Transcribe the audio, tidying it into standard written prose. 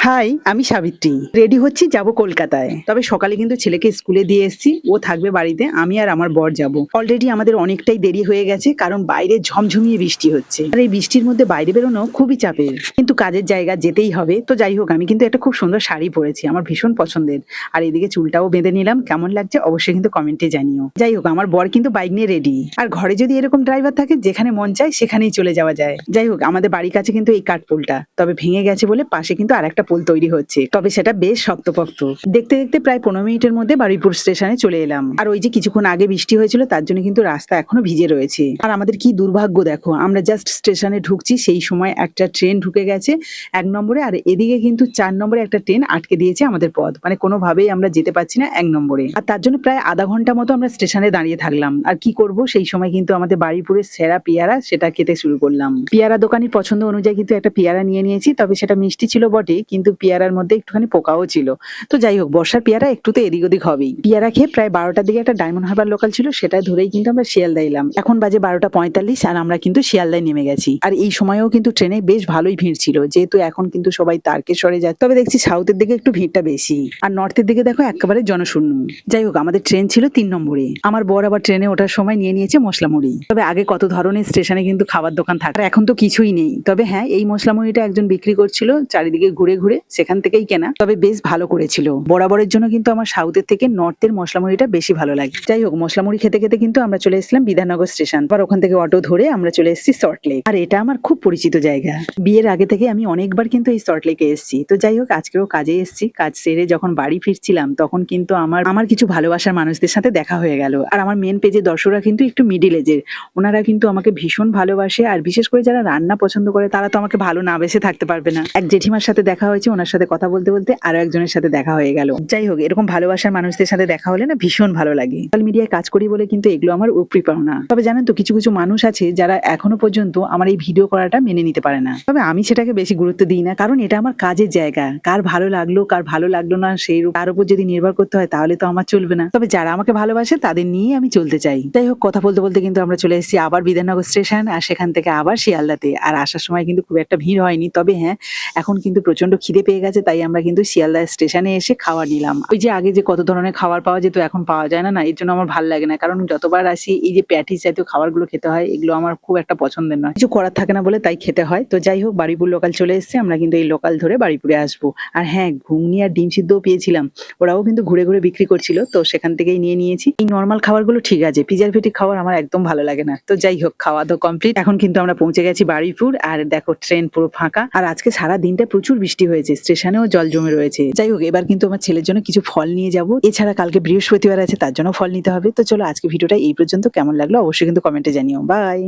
High, আমি Savitri. Ready হচ্ছি, যাব কলকাতায়। তবে সকালে কিন্তু ছেলেকে স্কুলে দিয়ে এসেছি, ও থাকবে বাড়িতে, আমি আর আমার বর যাব। অলরেডি আমাদের অনেকটাই দেরি হয়ে গেছে, কারণ বাইরে ঝমঝমিয়ে বৃষ্টি হচ্ছে, আর এই বৃষ্টির মধ্যে বাইরে বেরোনো খুবই চাপের, কিন্তু কাজের জায়গা যেতেই হবে। তো যাই হোক, আমি কিন্তু একটা খুব সুন্দর শাড়ি পরেছি, আমার ভীষণ পছন্দের। আর এদিকে চুলটাও বেঁধে নিলাম, কেমন লাগছে অবশ্যই কিন্তু কমেন্টে জানিও। যাই হোক, আমার বর কিন্তু বাইক নিয়ে রেডি, আর ঘরে যদি এরকম ড্রাইভার থাকে যেখানে মন চায় সেখানেই চলে যাওয়া যায়। যাই হোক, আমাদের বাড়ির কাছে কিন্তু এই কাঠপোলটা তবে ভেঙে গেছে বলে পাশে কিন্তু আরেকটা পোল তৈরি হচ্ছে, তবে সেটা বেশ শক্তপোক্ত। দেখতে দেখতে প্রায় 15 মিনিটের মধ্যে বারুইপুর স্টেশনে চলে এলাম। আর ওই যে কিছুক্ষণ আগে বৃষ্টি হয়েছিল, তার জন্য কিন্তু রাস্তা এখনো ভিজে রয়েছে। আর আমাদের কি দুর্ভাগ্য দেখো, আমরা জাস্ট স্টেশনে ঢুকছি সেই সময় একটা ট্রেন ঢুকে গেছে 1 নম্বরে, আর এদিকে কিন্তু 4 নম্বরে একটা ট্রেন আটকে দিয়েছে আমাদের পথ, মানে কোনোভাবেই আমরা যেতে পারছি না 1 নম্বরে। আর তার জন্য প্রায় আধা ঘন্টা মতো আমরা স্টেশনে দাঁড়িয়ে থাকলাম। আর কি করব, সেই সময় কিন্তু আমাদের বারুইপুরের সেরা পেয়ারা সেটা খেতে শুরু করলাম। পেয়ারা দোকানির পছন্দ অনুযায়ী কিন্তু একটা পেয়ারা নিয়ে নিয়েছি, তবে সেটা মিষ্টি ছিল বটে, কিন্তু পেয়ারার মধ্যে একটুখানি পোকাও ছিল। তো যাই হোক, বর্ষার পেয়ারা একটু তো এদিক ওদিক হবেই। পেয়ারা খেয়ে প্রায় 12টার দিকে একটা ডায়মন্ড হারবার লোকাল ছিল, সেটা ধরেই কিন্তু আমরা শিয়ালদা এলাম। এখন বাজে 12:45 আর আমরা কিন্তু শিয়ালদায় নেমে গেছি। আর এই সময়েও কিন্তু ট্রেনে বেশ ভালোই ভিড় ছিল, যেহেতু এখন কিন্তু সবাই তারকেশ্বরে যায়। তবে দেখছি সাউথের দিকে একটু ভিড়টা বেশি, আর নর্থের দিকে দেখো একেবারে জনশূন্য। যাই হোক, আমাদের ট্রেন ছিল 3 নম্বরে। আমার বর আবার ট্রেনে ওঠার সময় নিয়ে নিয়েছে মশলা মুড়ি। তবে আগে কত ধরনের স্টেশনে কিন্তু খাবার দোকান থাকে, আর এখন তো কিছুই নেই। তবে হ্যাঁ, এই মশলা মুড়িটা একজন বিক্রি করছিল চারিদিকে ঘুরে ঘুরে, সেখান থেকেই কেনা, তবে বেশ ভালো করেছিল। বরাবরের জন্য কিন্তু আমার সাউথের থেকে নর্থের মশলা মুড়িটা বেশি ভালো লাগে। যাই হোক, মশলা মুড়ি খেতে খেতে কিন্তু আমরা চলে এসেছিলাম বিধাননগর স্টেশন, আর ওখান থেকে অটো ধরে আমরা চলে এসেছি সল্টলেক। আর এটা আমার খুব পরিচিত জায়গা, বিয়ের আগে থেকে আমি অনেকবার কিন্তু এই সল্টলেকে এসেছি। তো যাই হোক, আজকেও কাজে এসেছি। কাজ সেরে যখন বাড়ি ফিরছিলাম, তখন কিন্তু আমার কিছু ভালোবাসার মানুষদের সাথে দেখা হয়ে গেল। আর আমার মেন পেজে দর্শকরা কিন্তু একটু মিডিল এজের, ওনারা কিন্তু আমাকে ভীষণ ভালোবাসে। আর বিশেষ করে যারা রান্না পছন্দ করে, তারা তো আমাকে ভালো না বেসে থাকতে পারবে না। এক জেঠিমার সাথে দেখা হয়েছে, ওনার সাথে কথা বলতে বলতে আরো একজনের সাথে দেখা হয়ে গেল। যাই হোক, এরকম ভালোবাসার মানুষদের সাথে দেখা হলে না ভীষণ ভালো লাগে। সোশ্যাল মিডিয়ায় কাজ করি বলে কিন্তু এগুলো আমার উপরি পাওনা। তবে জানেন তো, কিছু কিছু মানুষ আছে যারা এখনো পর্যন্ত আমার এই ভিডিও করাটা মেনে নিতে পারে না। তবে আমি সেটাকে বেশি গুরুত্ব দিই না, কারণ এটা আমার কাজের জায়গা। কার ভালো লাগলো কার ভালো লাগলো না, সেই তার উপর যদি নির্ভর করতে হয় তাহলে তো আমার চলবে না। তবে যারা আমাকে ভালোবাসে তাদের নিয়ে আমি চলতে চাই। যাই হোক, কথা বলতে বলতে কিন্তু আমরা চলে এসেছি আবার বিধাননগর স্টেশন, আর সেখান থেকে আবার শিয়ালদাতে। আর আসার সময় কিন্তু খুব একটা ভিড় হয়নি, তবে হ্যাঁ, এখন কিন্তু প্রচন্ড খিদে পেয়ে গেছে, তাই আমরা কিন্তু শিয়ালদা স্টেশনে এসে খাবার নিলাম। ওই যে আগে যে কত ধরনের খাবার পাওয়া যেত, এখন পাওয়া যায় না, এর জন্য আমার ভালো লাগে না। কারণ যতবার আসি এই যে প্যাটিস জাতীয় খাবারগুলো খেতে হয়, এগুলো আমার খুব একটা পছন্দের নয়। কিছু করার থাকে না বলে তাই খেতে হয়। তো যাই হোক, বারুইপুর লোকাল চলে এসেছে, আমরা কিন্তু এই লোকাল ধরে বারুইপুরে আসবো। আর হ্যাঁ, ঘুগনি আর ডিম সিদ্ধও পেয়েছিলাম, ওরাও কিন্তু ঘুরে ঘুরে বিক্রি করছিল, তো সেখান থেকেই নিয়ে নিয়েছি। এই নর্মাল খাবারগুলো ঠিক আছে, পিজার ফেটি খাবার আমার একদম ভালো লাগে না। তো যাই হোক, খাওয়া দাওয়া কমপ্লিট। এখন কিন্তু আমরা পৌঁছে গেছি বারুইপুর, আর দেখো ট্রেন পুরো ফাঁকা। আর আজকে সারা দিনটা প্রচুর বৃষ্টি হয়েছে, স্টেশনেও জল জমে রয়েছে। যাই হোক, এবার কিন্তু আমার ছেলের জন্য কিছু ফল নিয়ে যাব। এছাড়া কালকে বৃহস্পতিবার আছে, তার জন্য ফল নিতে হবে। তো চলো, আজকে ভিডিওটা এই পর্যন্ত। কেমন লাগলো অবশ্যই কিন্তু কমেন্টে জানিও। বাই।